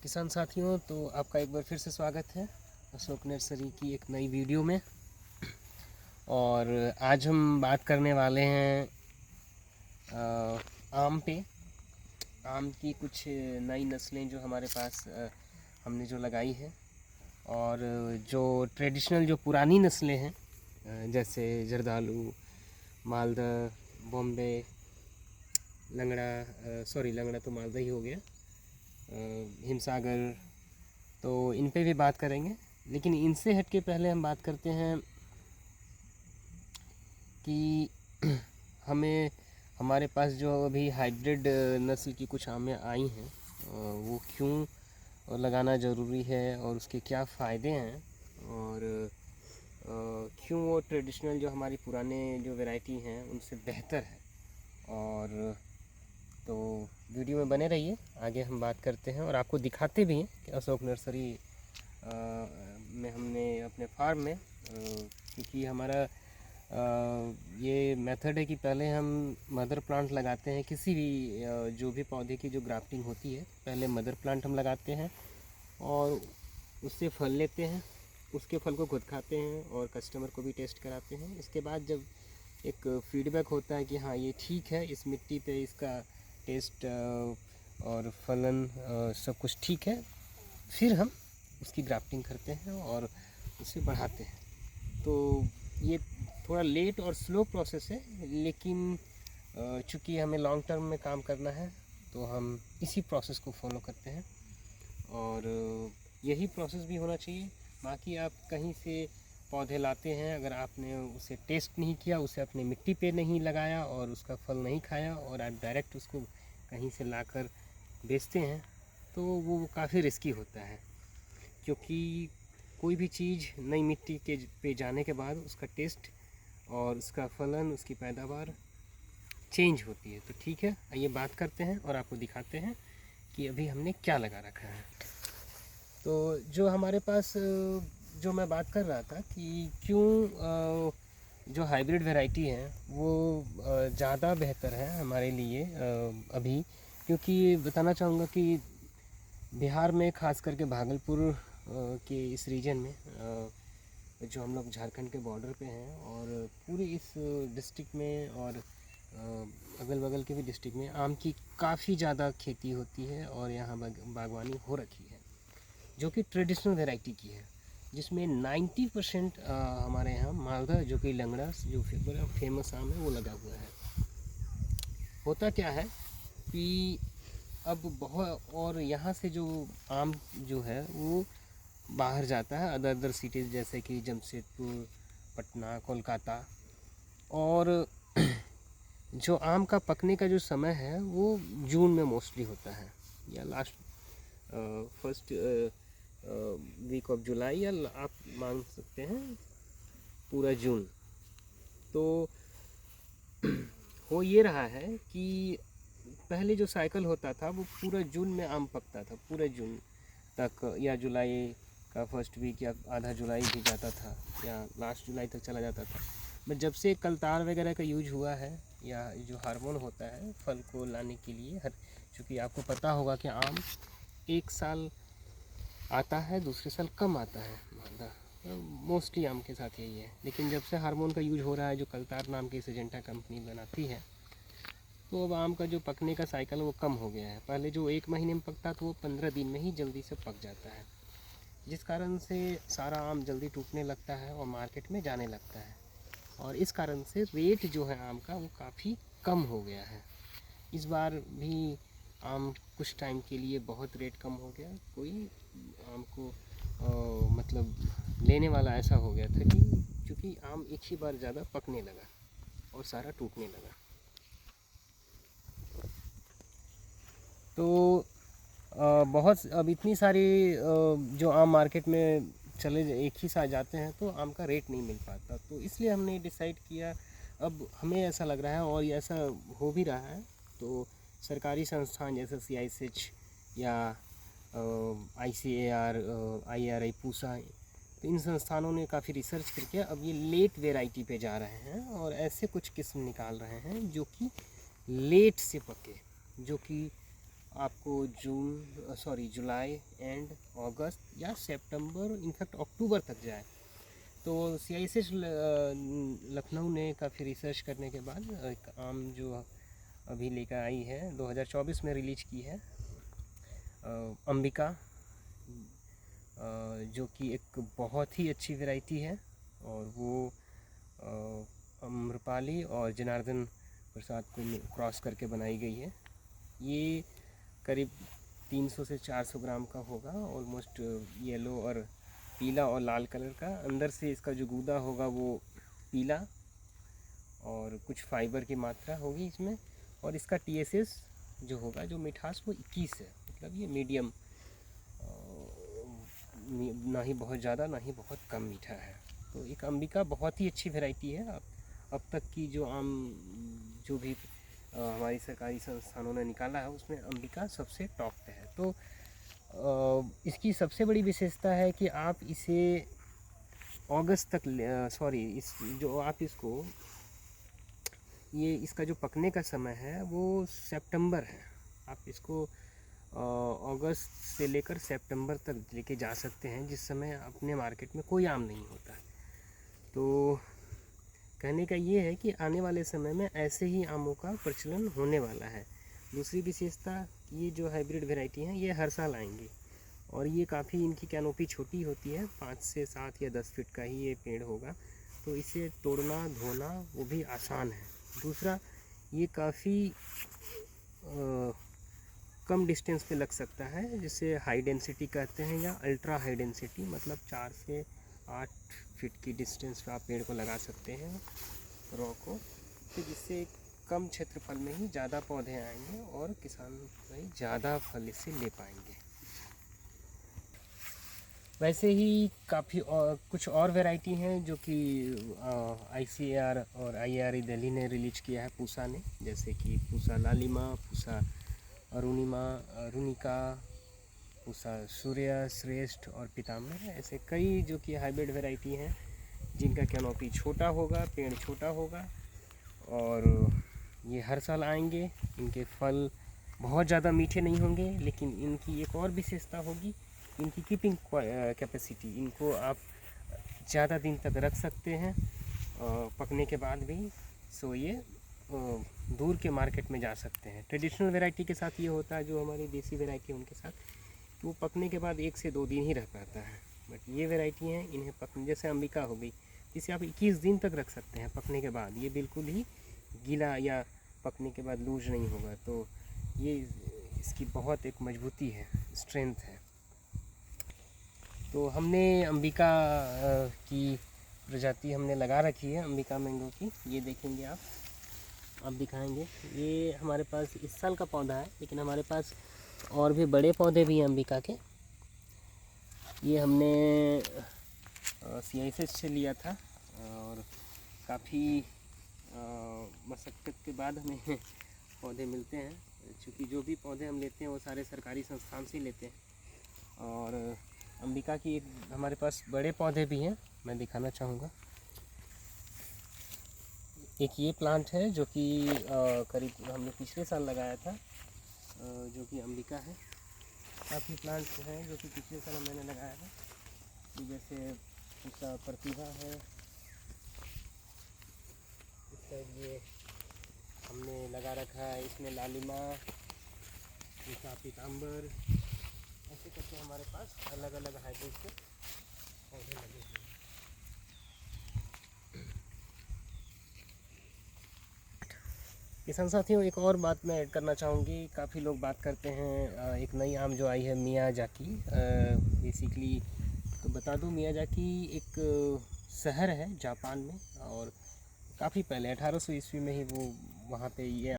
किसान साथियों, तो आपका एक बार फिर से स्वागत है अशोक नर्सरी की एक नई वीडियो में। और आज हम बात करने वाले हैं आम पे। आम की कुछ नई नस्लें जो हमारे पास हमने जो लगाई है, और जो ट्रेडिशनल जो पुरानी नस्लें हैं जैसे जर्दालू, मालदा, बॉम्बे, लंगड़ा तो मालदा ही हो गया, हिमसागर, तो इन पे भी बात करेंगे। लेकिन इनसे हट के पहले हम बात करते हैं कि हमारे पास जो अभी हाइब्रिड नस्ल की कुछ आमें आई हैं, वो क्यों लगाना ज़रूरी है और उसके क्या फ़ायदे हैं, और क्यों वो ट्रेडिशनल जो हमारी पुराने जो वैरायटी हैं उनसे बेहतर है। और तो वीडियो में बने रहिए, आगे हम बात करते हैं और आपको दिखाते भी हैं कि अशोक नर्सरी में हमने अपने फार्म में, क्योंकि हमारा ये मेथड है कि पहले हम मदर प्लांट लगाते हैं। किसी भी जो भी पौधे की जो ग्राफ्टिंग होती है, पहले मदर प्लांट हम लगाते हैं और उससे फल लेते हैं, उसके फल को खुद खाते हैं और कस्टमर को भी टेस्ट कराते हैं। इसके बाद जब एक फीडबैक होता है कि हाँ ये ठीक है, इस मिट्टी पे इसका टेस्ट और फलन सब कुछ ठीक है, फिर हम उसकी ग्राफ्टिंग करते हैं और उसे बढ़ाते हैं। तो ये थोड़ा लेट और स्लो प्रोसेस है, लेकिन चूँकि हमें लॉन्ग टर्म में काम करना है तो हम इसी प्रोसेस को फॉलो करते हैं, और यही प्रोसेस भी होना चाहिए। बाकी आप कहीं से पौधे लाते हैं, अगर आपने उसे टेस्ट नहीं किया, उसे अपने मिट्टी पे नहीं लगाया और उसका फल नहीं खाया, और आप डायरेक्ट उसको कहीं से लाकर बेचते हैं, तो वो काफ़ी रिस्की होता है। क्योंकि कोई भी चीज़ नई मिट्टी के पे जाने के बाद उसका टेस्ट और उसका फलन, उसकी पैदावार चेंज होती है। तो ठीक है, आइए बात करते हैं और आपको दिखाते हैं कि अभी हमने क्या लगा रखा है। तो जो हमारे पास जो मैं बात कर रहा था कि क्यों जो हाइब्रिड वैरायटी है वो ज़्यादा बेहतर है हमारे लिए अभी, क्योंकि बताना चाहूँगा कि बिहार में, ख़ास करके भागलपुर के इस रीजन में, जो हम लोग झारखंड के बॉर्डर पे हैं, और पूरे इस डिस्ट्रिक्ट में और अगल बगल के भी डिस्ट्रिक्ट में आम की काफ़ी ज़्यादा खेती होती है, और यहाँ बागवानी हो रखी है जो कि ट्रेडिशनल वैरायटी की है, जिसमें 90% हमारे यहाँ मालदा, जो कि लंगड़ा, जो फेमस आम है, वो लगा हुआ है। होता क्या है कि अब बहुत, और यहाँ से जो आम जो है वो बाहर जाता है अदर सिटीज़ जैसे कि जमशेदपुर, पटना, कोलकाता, और जो आम का पकने का जो समय है वो जून में मोस्टली होता है, या last first week of July, या आप मान सकते हैं पूरा जून। तो हो ये रहा है कि पहले जो साइकिल होता था वो पूरा जून में आम पकता था, पूरे जून तक, या जुलाई का फर्स्ट वीक, या आधा जुलाई भी जाता था, या लास्ट जुलाई तक चला जाता था। बट जब से कलतार वगैरह का यूज हुआ है, या जो हार्मोन होता है फल को लाने के लिए, चूँकि आपको पता होगा कि आम एक साल आता है, दूसरे साल कम आता है मालदा, मोस्टली आम के साथ यही है। लेकिन जब से हार्मोन का यूज हो रहा है, जो कलतार नाम की सिजेंटा कंपनी बनाती है, तो अब आम का जो पकने का साइकिल वो कम हो गया है। पहले जो 1 महीने में पकता था वो 15 दिन में ही जल्दी से पक जाता है, जिस कारण से सारा आम जल्दी टूटने लगता है और मार्केट में जाने लगता है, और इस कारण से रेट जो है आम का वो काफ़ी कम हो गया है। इस बार भी आम कुछ टाइम के लिए बहुत रेट कम हो गया, कोई आम को मतलब लेने वाला ऐसा हो गया था कि क्योंकि आम एक ही बार ज़्यादा पकने लगा और सारा टूटने लगा। तो बहुत अब इतनी सारी जो आम मार्केट में चले एक ही साथ जाते हैं, तो आम का रेट नहीं मिल पाता। तो इसलिए हमने डिसाइड किया, अब हमें ऐसा लग रहा है और ये ऐसा हो भी रहा है, तो सरकारी संस्थान जैसे CISH या ICAR, IRI, पूसा, तो इन संस्थानों ने काफ़ी रिसर्च करके अब ये लेट वेराइटी पे जा रहे हैं, और ऐसे कुछ किस्म निकाल रहे हैं जो कि लेट से पके, जो कि आपको जुलाई एंड अगस्त या सितंबर इनफैक्ट अक्टूबर तक जाए। तो CISH लखनऊ ने काफ़ी रिसर्च करने के बाद एक आम जो अभी लेकर आई है 2024 में रिलीज की है, अंबिका, जो कि एक बहुत ही अच्छी वैरायटी है और वो अम्रपाली और जनार्दन प्रसाद को क्रॉस करके बनाई गई है। ये करीब 300 से 400 ग्राम का होगा, ऑलमोस्ट येलो और पीला और लाल कलर का। अंदर से इसका जो गूदा होगा वो पीला और कुछ फाइबर की मात्रा होगी इसमें। और इसका TSS जो होगा, जो मिठास, वो 21 है। मतलब ये मीडियम, ना ही बहुत ज़्यादा ना ही बहुत कम मीठा है। तो एक अंबिका बहुत ही अच्छी वैरायटी है। अब तक की जो भी हमारी सरकारी संस्थानों ने निकाला है उसमें अंबिका सबसे टॉप पे है। तो इसकी सबसे बड़ी विशेषता है कि आप इसे अगस्त तक इसका जो पकने का समय है वो सितंबर है। आप इसको अगस्त से लेकर सितंबर तक लेके जा सकते हैं, जिस समय अपने मार्केट में कोई आम नहीं होता है। तो कहने का ये है कि आने वाले समय में ऐसे ही आमों का प्रचलन होने वाला है। दूसरी विशेषता, ये जो हाइब्रिड वैरायटी हैं ये हर साल आएंगी और ये काफ़ी, इनकी कैनोपी छोटी होती है, 5 से 7 या 10 फीट का ही ये पेड़ होगा। तो इसे तोड़ना धोना वो भी आसान है। दूसरा, ये काफ़ी कम डिस्टेंस पे लग सकता है, जिसे हाई डेंसिटी कहते हैं या अल्ट्रा हाई डेंसिटी, मतलब 4 से 8 फीट की डिस्टेंस पे आप पेड़ को लगा सकते हैं रॉ को, तो जिससे कम क्षेत्रफल में ही ज़्यादा पौधे आएंगे और किसान भाई ज़्यादा फल इससे ले पाएंगे। वैसे ही काफ़ी कुछ और वैरायटी हैं जो कि ICAR और IARE दिल्ली ने रिलीज किया है पूसा ने, जैसे कि पूसा लालिमा, पूसा अरुणिका, पूसा सूर्य, श्रेष्ठ और पीताम्बर। ऐसे कई जो कि हाइब्रिड वैरायटी हैं जिनका कैनोपी छोटा होगा, पेड़ छोटा होगा और ये हर साल आएंगे। इनके फल बहुत ज़्यादा मीठे नहीं होंगे, लेकिन इनकी एक और विशेषता होगी, इनकी कीपिंग कैपेसिटी। इनको आप ज़्यादा दिन तक रख सकते हैं पकने के बाद भी। सो ये दूर के मार्केट में जा सकते हैं। ट्रेडिशनल वैरायटी के साथ ये होता है, जो हमारी देसी वैरायटी है उनके साथ, वो पकने के बाद 1 से 2 दिन ही रह पाता है। बट ये वैरायटी हैं, इन्हें पकने, जैसे अंबिका हो गई, इसे आप 21 दिन तक रख सकते हैं पकने के बाद। ये बिल्कुल ही गीला या पकने के बाद लूज नहीं होगा। तो ये इसकी बहुत एक मजबूती है, स्ट्रेंथ है। तो हमने अंबिका की प्रजाति हमने लगा रखी है, अंबिका मैंगो की। ये देखेंगे आप, अब दिखाएंगे। ये हमारे पास इस साल का पौधा है, लेकिन हमारे पास और भी बड़े पौधे भी हैं अंबिका के। ये हमने CISH से लिया था और काफ़ी मशक्क़त के बाद हमें पौधे मिलते हैं, क्योंकि जो भी पौधे हम लेते हैं वो सारे सरकारी संस्थान से ही लेते हैं। और अंबिका की हमारे पास बड़े पौधे भी हैं, मैं दिखाना चाहूँगा। एक ये प्लांट है जो कि करीब हमने पिछले साल लगाया था, जो कि अंबिका है। काफ़ी प्लांट्स हैं जो कि पिछले साल मैंने लगाया है, जैसे इसका प्रतिभा है, इस साइड ये हमने लगा रखा है, इसमें लालिमा, इसका पीताम्बर, ऐसे करके हमारे पास अलग अलग हाइब्रिड के पौधे लगे हुए हैं। किसान साथियों, एक और बात मैं ऐड करना चाहूँगी। काफ़ी लोग बात करते हैं एक नई आम जो आई है मियाजाकी, बेसिकली तो बता दूँ, मियाजाकी एक शहर है जापान में और काफ़ी पहले 1800 ईस्वी में ही वो वहाँ पे ये